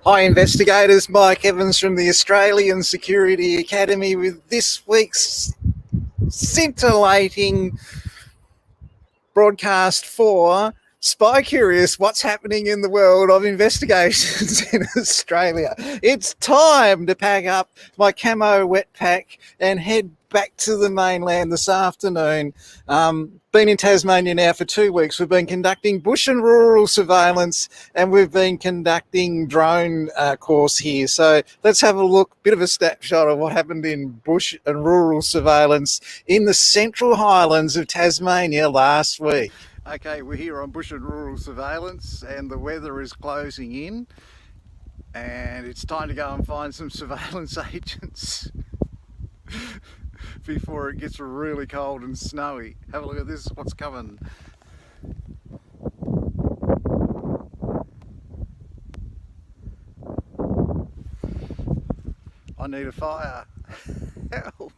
Hi investigators, Mike Evans from the Australian Security Academy with this week's scintillating broadcast for Spy Curious, what's happening in the world of investigations in Australia. It's time to pack up my camo wet pack and head back to the mainland this afternoon. Been in Tasmania now for 2 weeks. We've been conducting bush and rural surveillance, and we've been conducting drone course here. So let's have a look, bit of a snapshot of what happened in bush and rural surveillance in the Central Highlands of Tasmania last week. Okay, we're here on bush and rural surveillance, and the weather is closing in, and it's time to go and find some surveillance agents before it gets really cold and snowy. Have a look at this, what's coming. I need a fire. Help.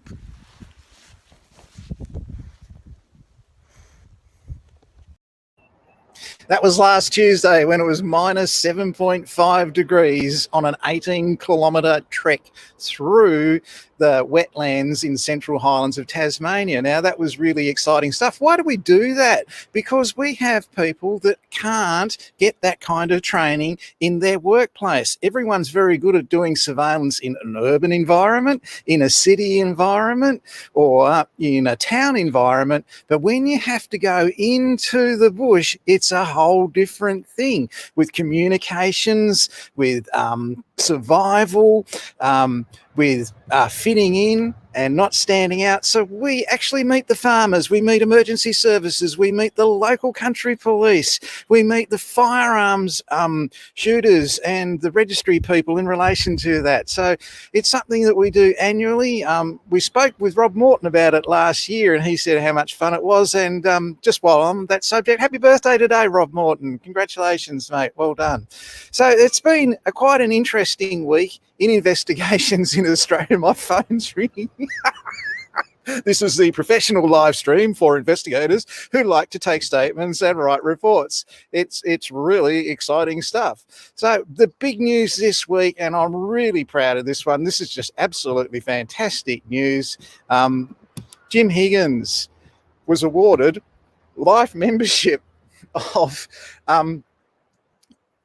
That was last Tuesday when it was minus 7.5 degrees on an 18-kilometre trek through the wetlands in Central Highlands of Tasmania. Now, that was really exciting stuff. Why do we do that? Because we have people that can't get that kind of training in their workplace. Everyone's very good at doing surveillance in an urban environment, in a city environment, or in a town environment. But when you have to go into the bush, it's a whole different thing with communications, with survival, with fitting in and not standing out. So we actually meet the farmers, we meet emergency services, we meet the local country police, we meet the firearms shooters and the registry people in relation to that. So it's something that we do annually. We spoke with Rob Morton about it last year, and he said how much fun it was. And just while on that subject, happy birthday today, Rob Morton. Congratulations, mate. Well done. So it's been quite an interesting week in investigations in Australia. My phone's ringing. This is the professional live stream for investigators who like to take statements and write reports. It's really exciting stuff. So the big news this week, and I'm really proud of this one, this is just absolutely fantastic news. Jim Higgins was awarded life membership of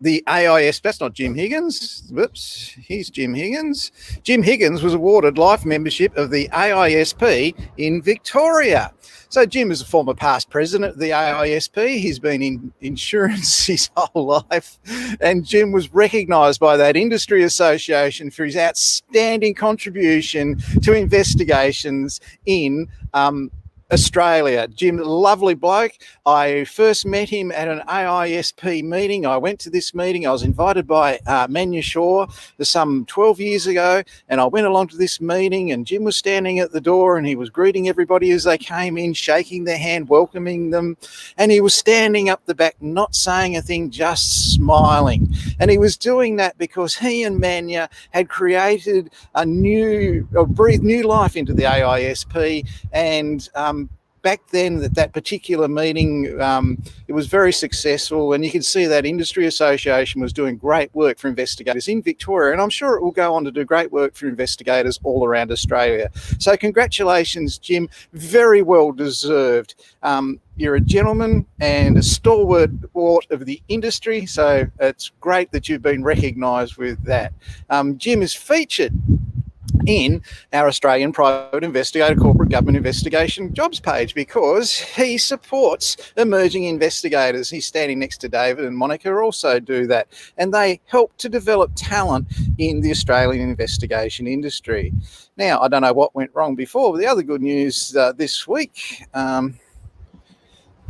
the AIS, that's not Jim Higgins. Whoops, he's Jim Higgins. Jim Higgins was awarded life membership of the AISP in Victoria. So Jim is a former past president of the AISP. He's been in insurance his whole life. And Jim was recognised by that industry association for his outstanding contribution to investigations in Australia. Jim, lovely bloke. I first met him at an AISP meeting. I went to this meeting. I was invited by Manya Shaw some 12 years ago, and I went along to this meeting, and Jim was standing at the door, and he was greeting everybody as they came in, shaking their hand, welcoming them, and he was standing up the back, not saying a thing, just smiling. And he was doing that because he and Manya had created breathed new life into the AISP, and back then, at that particular meeting, it was very successful, and you can see that industry association was doing great work for investigators in Victoria, and I'm sure it will go on to do great work for investigators all around Australia. So congratulations, Jim. Very well deserved. You're a gentleman and a stalwart of the industry, so it's great that you've been recognised with that. Jim is featured in our Australian Private Investigator Corporate Government Investigation jobs page because he supports emerging investigators. He's standing next to David and Monica also do that, and they help to develop talent in the Australian investigation industry. Now, I don't know what went wrong before, but the other good news this week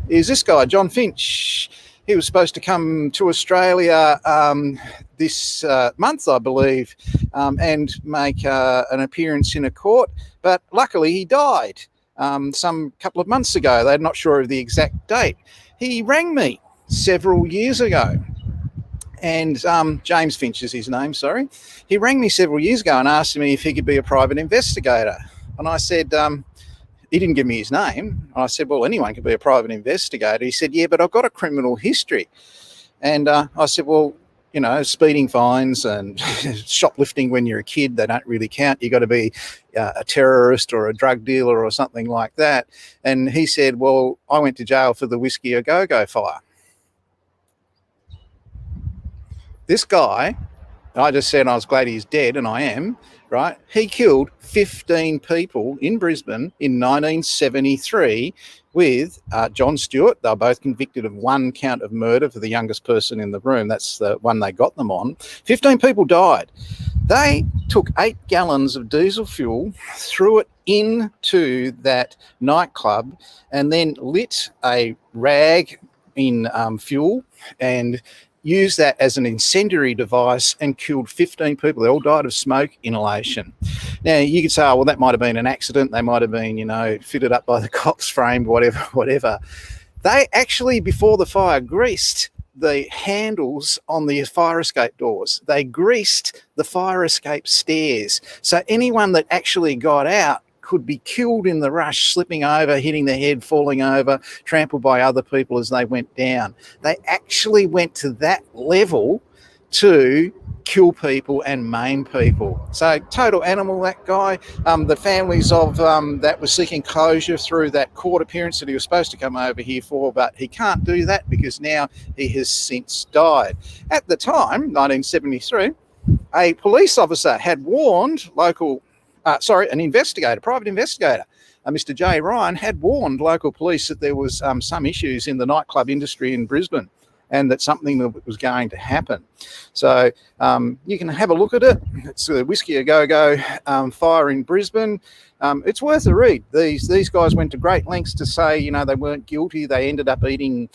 is this guy, John Finch. He was supposed to come to Australia this month, I believe, and make an appearance in a court. But luckily he died some couple of months ago. They're not sure of the exact date. He rang me several years ago. And James Finch is his name, sorry. He rang me several years ago and asked me if he could be a private investigator. And I said, he didn't give me his name. I said, well, anyone can be a private investigator. He said, yeah, but I've got a criminal history. And I said, well, speeding fines and shoplifting when you're a kid, they don't really count. You got to be a terrorist or a drug dealer or something like that. And he said, well, I went to jail for the Whiskey A Go-Go fire. This guy, I just said I was glad he's dead, and I am, right? He killed 15 people in Brisbane in 1973 with John Stewart. They were both convicted of one count of murder for the youngest person in the room. That's the one they got them on. 15 people died. They took 8 gallons of diesel fuel, threw it into that nightclub, and then lit a rag in fuel and used that as an incendiary device and killed 15 people. They all died of smoke inhalation. Now, you could say, oh, well, that might have been an accident. They might have been, fitted up by the cops, framed, whatever. They actually, before the fire, greased the handles on the fire escape doors. They greased the fire escape stairs. So anyone that actually got out could be killed in the rush, slipping over, hitting their head, falling over, trampled by other people as they went down. They actually went to that level to kill people and maim people. So total animal, that guy. The families of that were seeking closure through that court appearance that he was supposed to come over here for, but he can't do that because now he has since died. At the time, 1973, a police officer had warned an investigator, private investigator, Mr. J. Ryan, had warned local police that there was some issues in the nightclub industry in Brisbane and that something was going to happen. So you can have a look at it. It's the Whiskey A Go-Go fire in Brisbane. It's worth a read. These guys went to great lengths to say, they weren't guilty. They ended up eating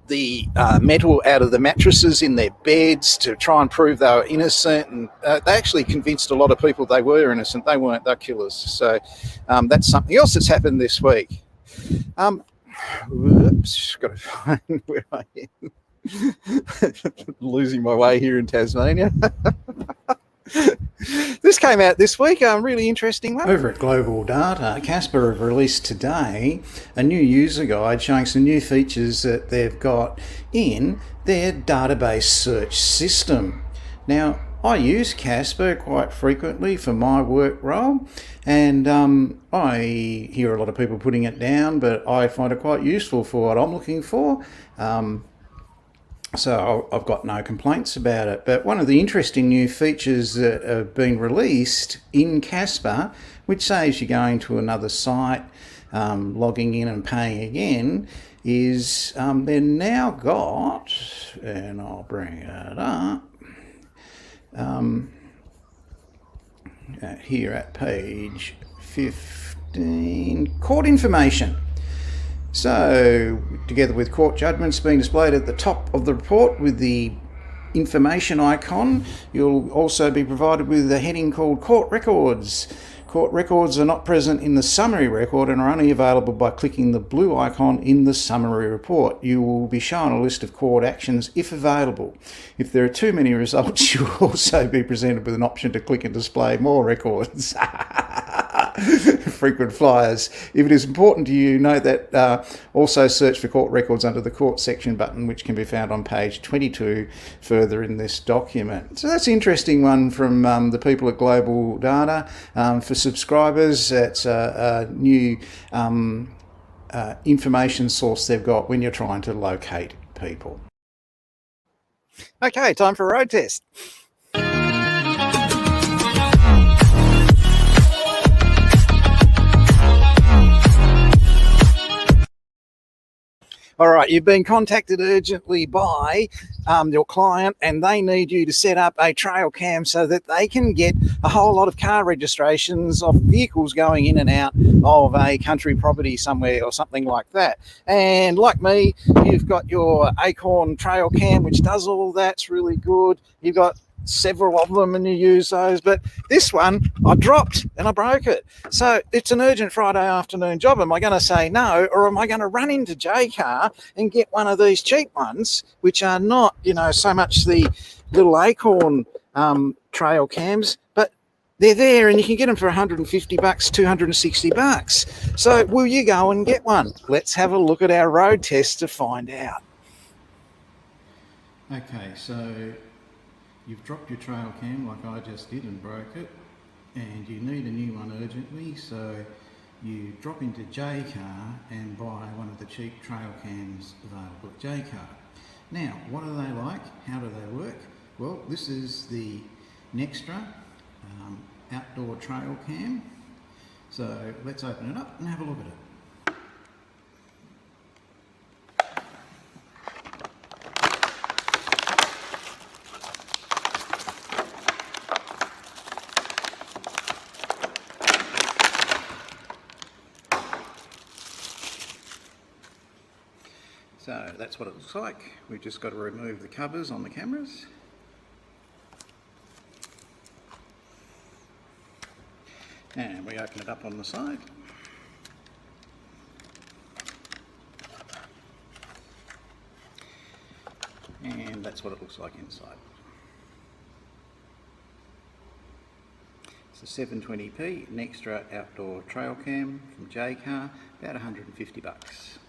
the metal out of the mattresses in their beds to try and prove they were innocent, and they actually convinced a lot of people they were innocent. They weren't. They're killers. So that's something else that's happened this week. Whoops, got to find where I am. Losing my way here in Tasmania. This came out this week, a really interesting one. Over at Global Data, Casper have released today a new user guide showing some new features that they've got in their database search system. Now, I use Casper quite frequently for my work role, and I hear a lot of people putting it down, but I find it quite useful for what I'm looking for. So I've got no complaints about it. But one of the interesting new features that have been released in Casper, which saves you going to another site, logging in and paying again, is they're now got, and I'll bring it up, here at page 15, court information. So, together with court judgments being displayed at the top of the report with the information icon, you'll also be provided with a heading called Court Records. Court records are not present in the summary record and are only available by clicking the blue icon in the summary report. You will be shown a list of court actions if available. If there are too many results, you will also be presented with an option to click and display more records. Frequent flyers. If it is important to you, note that also search for court records under the court section button, which can be found on page 22 further in this document. So that's an interesting one from the people at Global Data. For subscribers, it's a new information source they've got when you're trying to locate people. Okay, time for a road test. All right, you've been contacted urgently by your client, and they need you to set up a trail cam so that they can get a whole lot of car registrations of vehicles going in and out of a country property somewhere or something like that. And like me, you've got your Acorn trail cam, which does all that. It's really good. You've got several of them and you use those, but this one I dropped and I broke it. So it's an urgent Friday afternoon job. Am I going to say no, or am I going to run into JCar and get one of these cheap ones, which are not, so much the little Acorn trail cams, but they're there and you can get them for $150, $260. So will you go and get one? Let's have a look at our road test to find out. Okay, so you've dropped your trail cam like I just did and broke it, and you need a new one urgently, so you drop into JCar and buy one of the cheap trail cams available at JCar. Now, what are they like? How do they work? Well, this is the Nextra outdoor trail cam. So let's open it up and have a look at it. So that's what it looks like. We've just got to remove the covers on the cameras. And we open it up on the side. And that's what it looks like inside. It's a 720p Nextra outdoor trail cam from JCar, about 150 bucks.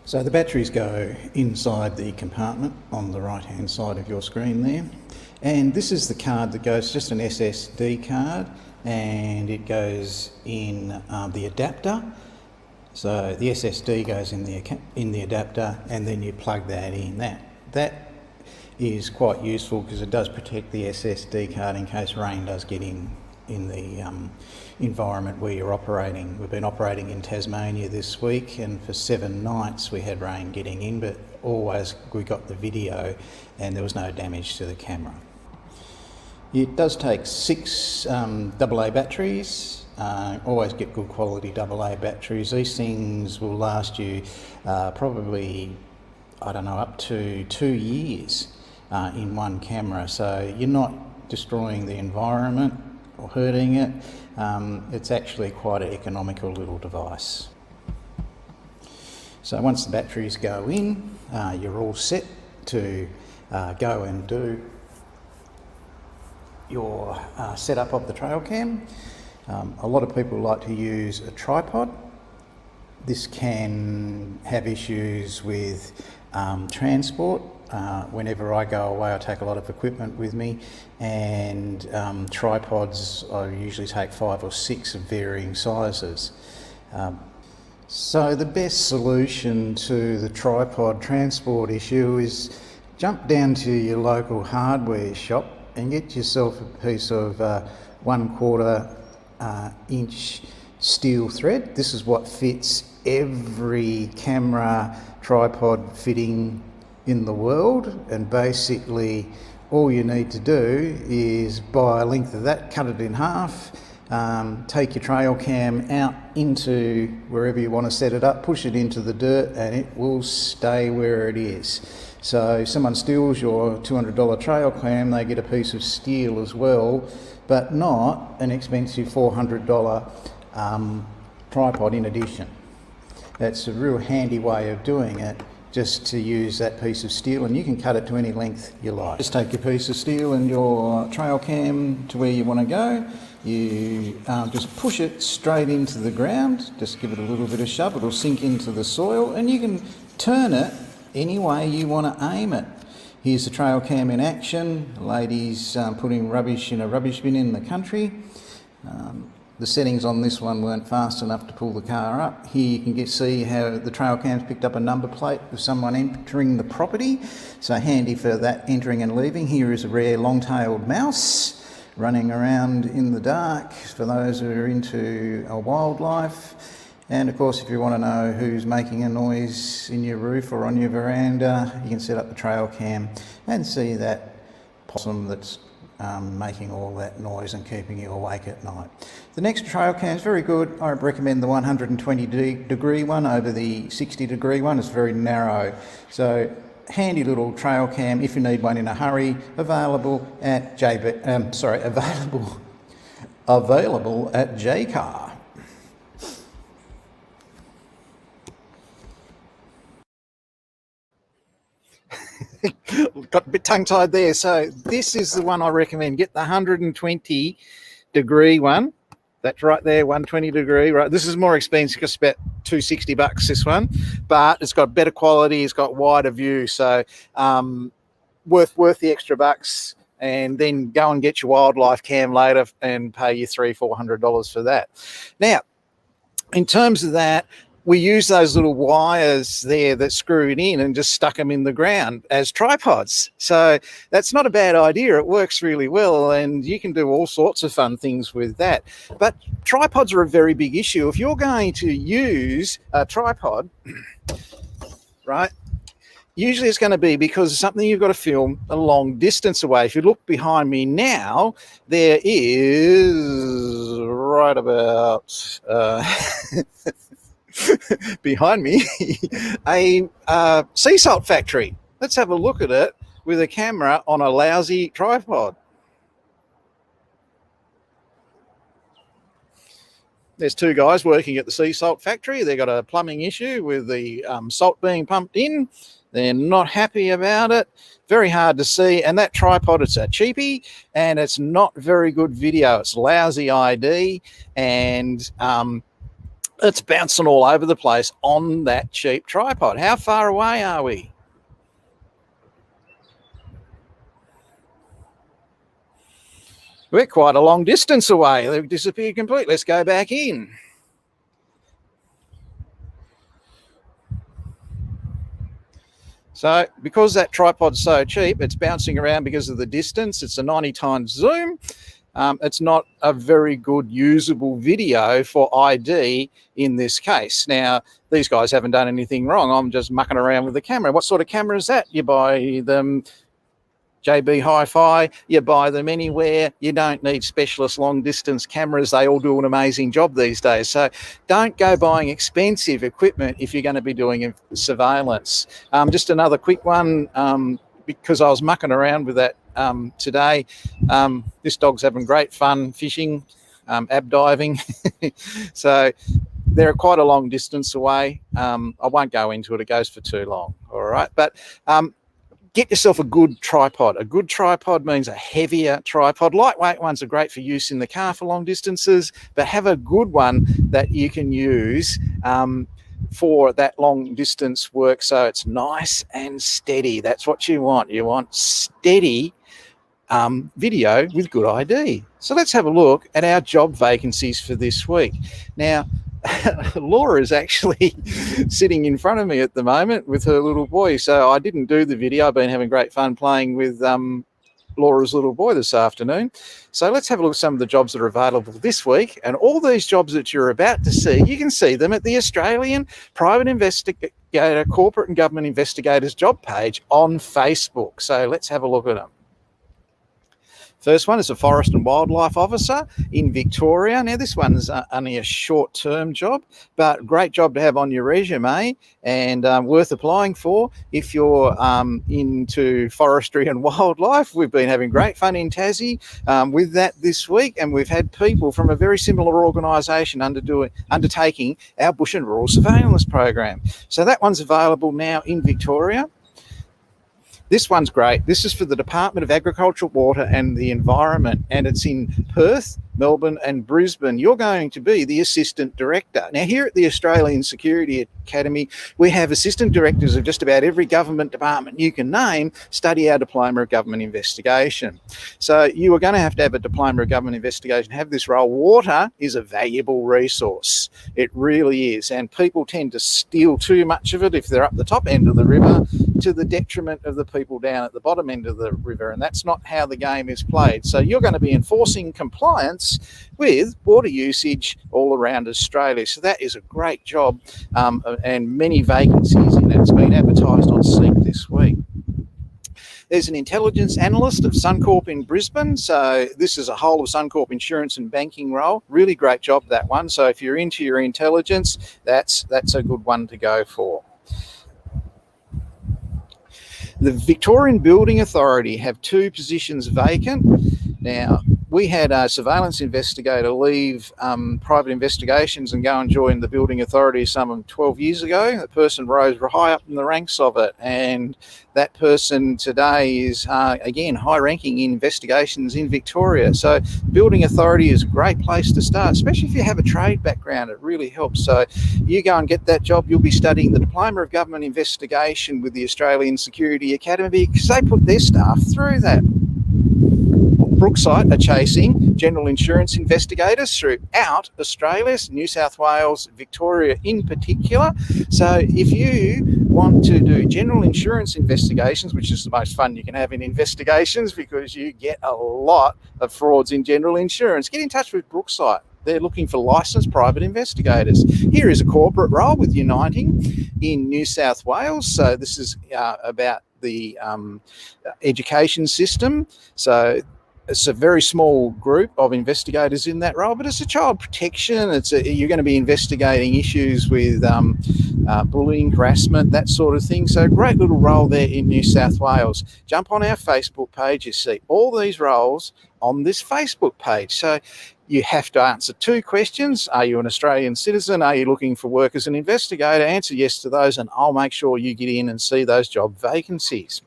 So the batteries go inside the compartment on the right hand side of your screen there, and this is the card that goes, just an SSD card, and it goes in the adapter. So the SSD goes in the adapter, and then you plug that in. That is quite useful because it does protect the SSD card in case rain does get in the environment where you're operating. We've been operating in Tasmania this week, and for 7 nights we had rain getting in, but always we got the video and there was no damage to the camera. It does take 6 AA batteries. Always get good quality AA batteries. These things will last you probably, I don't know, up to 2 years in one camera, so you're not destroying the environment or hurting it. It's actually quite an economical little device. So once the batteries go in, you're all set to go and do your setup of the trail cam. A lot of people like to use a tripod. This can have issues with transport. Whenever I go away, I take a lot of equipment with me, and tripods, I usually take 5 or 6 of varying sizes. So the best solution to the tripod transport issue is jump down to your local hardware shop and get yourself a piece of 1/4 inch steel thread. This is what fits every camera tripod fitting in the world, and basically all you need to do is buy a length of that, cut it in half, take your trail cam out into wherever you want to set it up, push it into the dirt, and it will stay where it is. So if someone steals your $200 trail cam, they get a piece of steel as well, but not an expensive $400 tripod in addition. That's a real handy way of doing it, just to use that piece of steel, and you can cut it to any length you like. Just take your piece of steel and your trail cam to where you want to go. You just push it straight into the ground, just give it a little bit of shove, it'll sink into the soil, and you can turn it any way you want to aim it. Here's the trail cam in action. The lady's putting rubbish in a rubbish bin in the country. The settings on this one weren't fast enough to pull the car up. Here you can see how the trail cam's picked up a number plate of someone entering the property. So handy for that entering and leaving. Here is a rare long-tailed mouse running around in the dark for those who are into wildlife. And of course, if you want to know who's making a noise in your roof or on your veranda, you can set up the trail cam and see that possum that's making all that noise and keeping you awake at night. The Nextra trail cam is very good. I recommend the 120-degree one over the 60-degree one. It's very narrow. So handy little trail cam if you need one in a hurry. Available at available at JCar. Got a bit tongue-tied there. So this is the one I recommend. Get the 120-degree one. That's right there, 120 degree. Right, this is more expensive, because it's about $260 this one, but it's got better quality, it's got wider view, so worth the extra bucks. And then go and get your wildlife cam later and pay you $300-400 for that. Now, in terms of that, we use those little wires there that screw it in and just stuck them in the ground as tripods. So that's not a bad idea. It works really well, and you can do all sorts of fun things with that. But tripods are a very big issue. If you're going to use a tripod, right, usually it's going to be because of something you've got to film a long distance away. If you look behind me now, there is right about behind me a sea salt factory. Let's have a look at it with a camera on a lousy tripod. There's two guys working at the sea salt factory. They've got a plumbing issue with the salt being pumped in. They're not happy about it. Very hard to see. And that tripod, it's a cheapie, and it's not very good video. It's lousy ID, and it's bouncing all over the place on that cheap tripod. How far away are we? We're quite a long distance away. They've disappeared completely. Let's go back in. So because that tripod's so cheap, it's bouncing around because of the distance. It's a 90 times zoom. It's not a very good usable video for ID in this case. Now, these guys haven't done anything wrong. I'm just mucking around with the camera. What sort of camera is that? You buy them JB Hi-Fi, you buy them anywhere. You don't need specialist long-distance cameras. They all do an amazing job these days. So don't go buying expensive equipment if you're going to be doing surveillance. Just another quick one, because I was mucking around with that today. This dog's having great fun fishing, ab diving. So they're quite a long distance away. I won't go into it. It goes for too long. All right. But get yourself a good tripod. A good tripod means a heavier tripod. Lightweight ones are great for use in the car for long distances, but have a good one that you can use for that long distance work, so it's nice and steady. That's what you want. You want steady video with good ID. So let's have a look at our job vacancies for this week. Now, Laura is actually sitting in front of me at the moment with her little boy. So I didn't do the video. I've been having great fun playing with Laura's little boy this afternoon. So let's have a look at some of the jobs that are available this week. And all these jobs that you're about to see, you can see them at the Australian Private Investigator Corporate and Government Investigators job page on Facebook. So let's have a look at them. First one is a Forest and Wildlife Officer in Victoria. Now, this one's only a short-term job, but great job to have on your resume and worth applying for if you're into forestry and wildlife. We've been having great fun in Tassie with that this week, and we've had people from a very similar organisation undertaking our bush and rural surveillance program. So that one's available now in Victoria. This one's great. This is for the Department of Agriculture, Water and the Environment, and it's in Perth, Melbourne and Brisbane. You're going to be the Assistant Director. Now, here at the Australian Security Academy, we have Assistant Directors of just about every government department you can name study our Diploma of Government Investigation. So you are going to have a Diploma of Government Investigation to have this role. Water is a valuable resource. It really is. And people tend to steal too much of it if they're up the top end of the river, to the detriment of the people down at the bottom end of the river, and that's not how the game is played. So you're going to be enforcing compliance with water usage all around Australia. So that is a great job, and many vacancies in it. It's been advertised on Seek this week. There's an intelligence analyst of Suncorp in Brisbane. So this is a whole of Suncorp insurance and banking role. Really great job, that one. So if you're into your intelligence, that's a good one to go for. The Victorian Building Authority have two positions vacant. Now, we had a surveillance investigator leave private investigations and go and join the building authority some 12 years ago. The person rose high up in the ranks of it, and that person today is, again, high-ranking in investigations in Victoria. So building authority is a great place to start, especially if you have a trade background. It really helps. So you go and get that job, you'll be studying the Diploma of Government Investigation with the Australian Security Academy, because they put their staff through that. Brookside are chasing general insurance investigators throughout Australia, New South Wales, Victoria in particular. So if you want to do general insurance investigations, which is the most fun you can have in investigations because you get a lot of frauds in general insurance, get in touch with Brookside. They're looking for licensed private investigators. Here is a corporate role with Uniting in New South Wales. So this is about the education system. So it's a very small group of investigators in that role, but it's a child protection. You're going to be investigating issues with bullying, harassment, that sort of thing. So great little role there in New South Wales. Jump on our Facebook page. You see all these roles on this Facebook page. So you have to answer 2 questions. Are you an Australian citizen? Are you looking for work as an investigator? Answer yes to those, and I'll make sure you get in and see those job vacancies.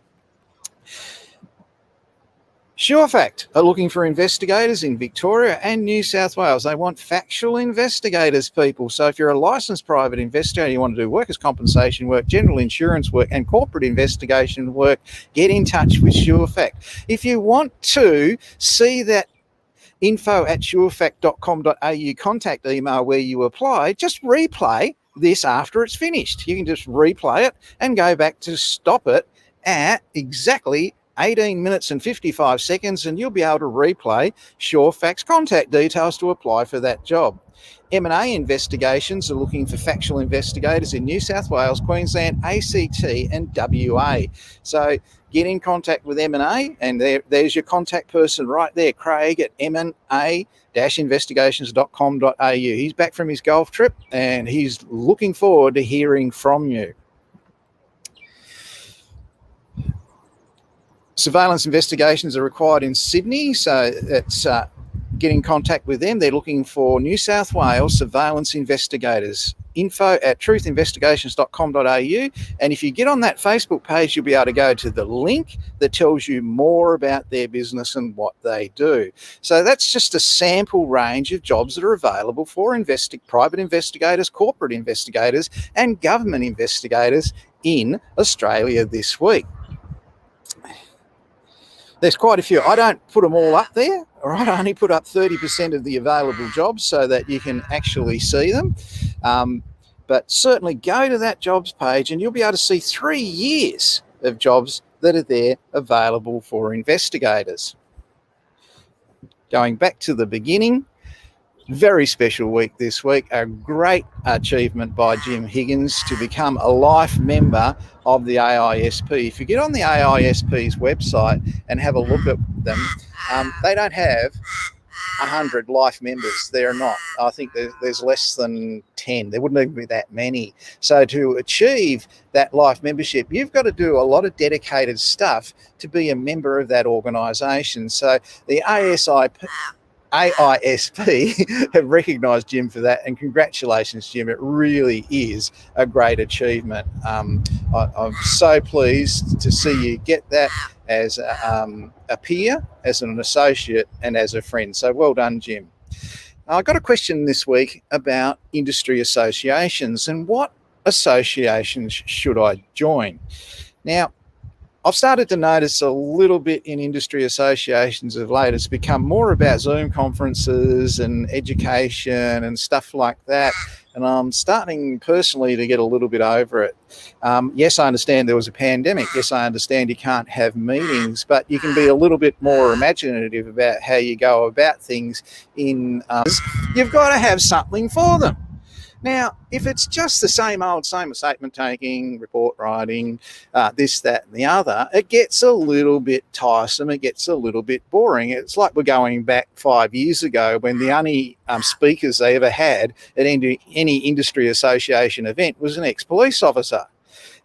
SureFact are looking for investigators in Victoria and New South Wales. They want factual investigators, people. So if you're a licensed private investigator, you want to do workers' compensation work, general insurance work, and corporate investigation work, get in touch with SureFact. If you want to see that info@surefact.com.au contact email where you apply, just replay this after it's finished. You can just replay it and go back to stop it at exactly 18 minutes and 55 seconds, and you'll be able to replay SureFact's contact details to apply for that job. M&A investigations are looking for factual investigators in New South Wales, Queensland, ACT and WA. So get in contact with M&A, and there's your contact person right there, Craig at mna-investigations.com.au. He's back from his golf trip and he's looking forward to hearing from you. Surveillance investigations are required in Sydney, so it's get in contact with them. They're looking for New South Wales surveillance investigators. info@truthinvestigations.com.au, and if you get on that Facebook page, you'll be able to go to the link that tells you more about their business and what they do. So that's just a sample range of jobs that are available for private investigators, corporate investigators, and government investigators in Australia this week. There's quite a few. I don't put them all up there, all right? I only put up 30% of the available jobs so that you can actually see them. But certainly go to that jobs page and you'll be able to see 3 years of jobs that are there available for investigators. Going back to the beginning, very special week this week, a great achievement by Jim Higgins to become a life member of the AISP. If you get on the AISP's website and have a look at them, they don't have 100 life members. They're not. I think there's less than 10. There wouldn't even be that many. So to achieve that life membership, you've got to do a lot of dedicated stuff to be a member of that organisation. So the AISP have recognised Jim for that, and congratulations, Jim. It really is a great achievement. I'm so pleased to see you get that as a peer, as an associate, and as a friend. So well done, Jim. I got a question this week about industry associations and what associations should I join? Now, I've started to notice a little bit in industry associations of late. It's become more about Zoom conferences and education and stuff like that. And I'm starting personally to get a little bit over it. Yes, I understand there was a pandemic. Yes, I understand you can't have meetings, but you can be a little bit more imaginative about how you go about things. You've got to have something for them. Now, if it's just the same statement taking, report writing, this, that, and the other, it gets a little bit tiresome. It gets a little bit boring. It's like we're going back 5 years ago when the only speakers they ever had at any industry association event was an ex-police officer.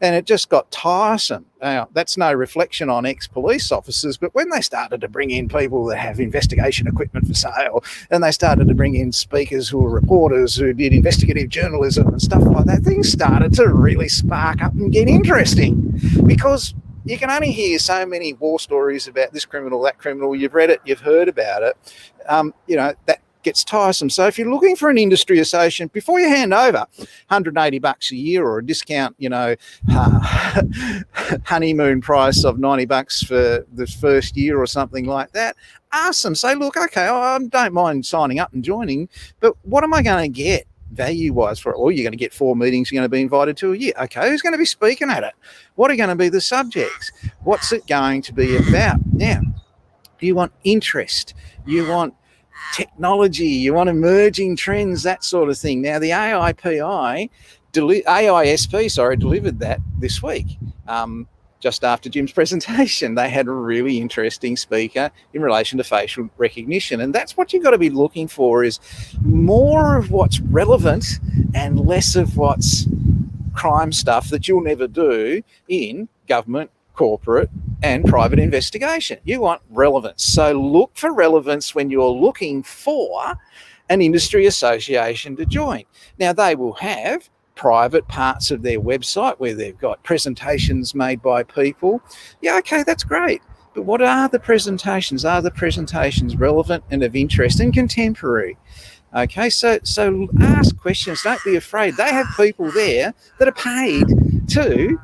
And it just got tiresome. Now, that's no reflection on ex-police officers, but when they started to bring in people that have investigation equipment for sale, and they started to bring in speakers who were reporters who did investigative journalism and stuff like that, things started to really spark up and get interesting, because you can only hear so many war stories about this criminal, that criminal. You've read it, you've heard about it. That gets tiresome. So if you're looking for an industry association, before you hand over $180 a year or a discount, honeymoon price of $90 for the first year or something like that, ask them, say, look, okay, I don't mind signing up and joining, but what am I going to get value-wise for it? Well, you're going to get 4 meetings you're going to be invited to a year. Okay, who's going to be speaking at it? What are going to be the subjects? What's it going to be about? Now, you want interest, you want technology, you want emerging trends, that sort of thing. Now, the AISP delivered that this week, just after Jim's presentation. They had a really interesting speaker in relation to facial recognition, and that's what you've got to be looking for, is more of what's relevant and less of what's crime stuff that you'll never do in government, corporate and private investigation. You want relevance. So look for relevance when you're looking for an industry association to join. Now, they will have private parts of their website where they've got presentations made by people. Yeah, okay, that's great. But what are the presentations? Are the presentations relevant and of interest and contemporary? Okay, so ask questions. Don't be afraid. They have people there that are paid to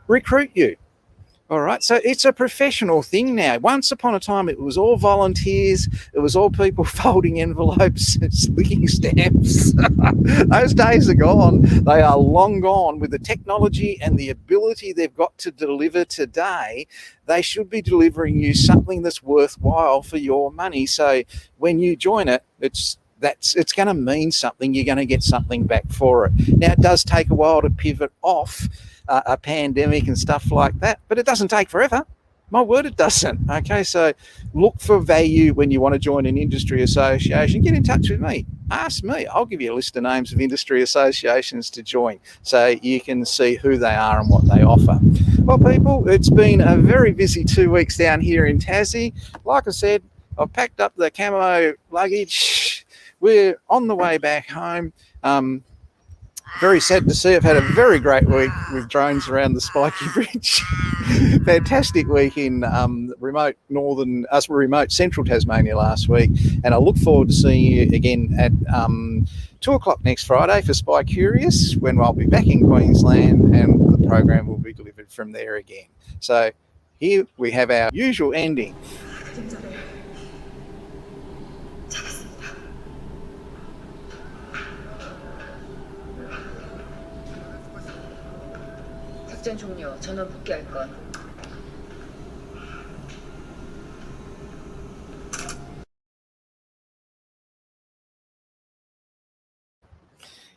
recruit you. All right, so it's a professional thing now. Once upon a time, it was all volunteers. It was all people folding envelopes and slicking stamps. Those days are gone. They are long gone. With the technology and the ability they've got to deliver today, they should be delivering you something that's worthwhile for your money. So when you join it, it's going to mean something. You're going to get something back for it. Now, it does take a while to pivot off a pandemic and stuff like that, but it doesn't take forever. My word, it doesn't. Okay, so look for value when you want to join an industry association. Get in touch with me. Ask me. I'll give you a list of names of industry associations to join so you can see who they are and what they offer. Well, people, it's been a very busy 2 weeks down here in Tassie. Like I said, I've packed up the camo luggage. We're on the way back home. Very sad to see. I've had a very great week with drones around the Spiky Bridge. Fantastic week in remote central Tasmania last week. And I look forward to seeing you again at 2 o'clock next Friday for Spy Curious, when I'll be back in Queensland and the program will be delivered from there again. So here we have our usual ending. 작전 종료. 전원 복귀할 것.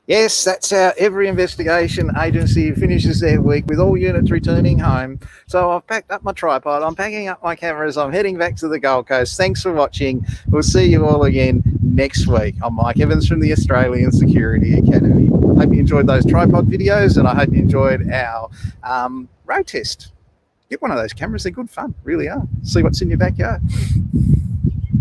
Yes, that's how every investigation agency finishes their week, with all units returning home. So I've packed up my tripod, I'm packing up my cameras, I'm heading back to the Gold Coast. Thanks for watching. We'll see you all again next week. I'm Mike Evans from the Australian Security Academy. Hope you enjoyed those tripod videos, and I hope you enjoyed our road test. Get one of those cameras, they're good fun, really are. See what's in your backyard.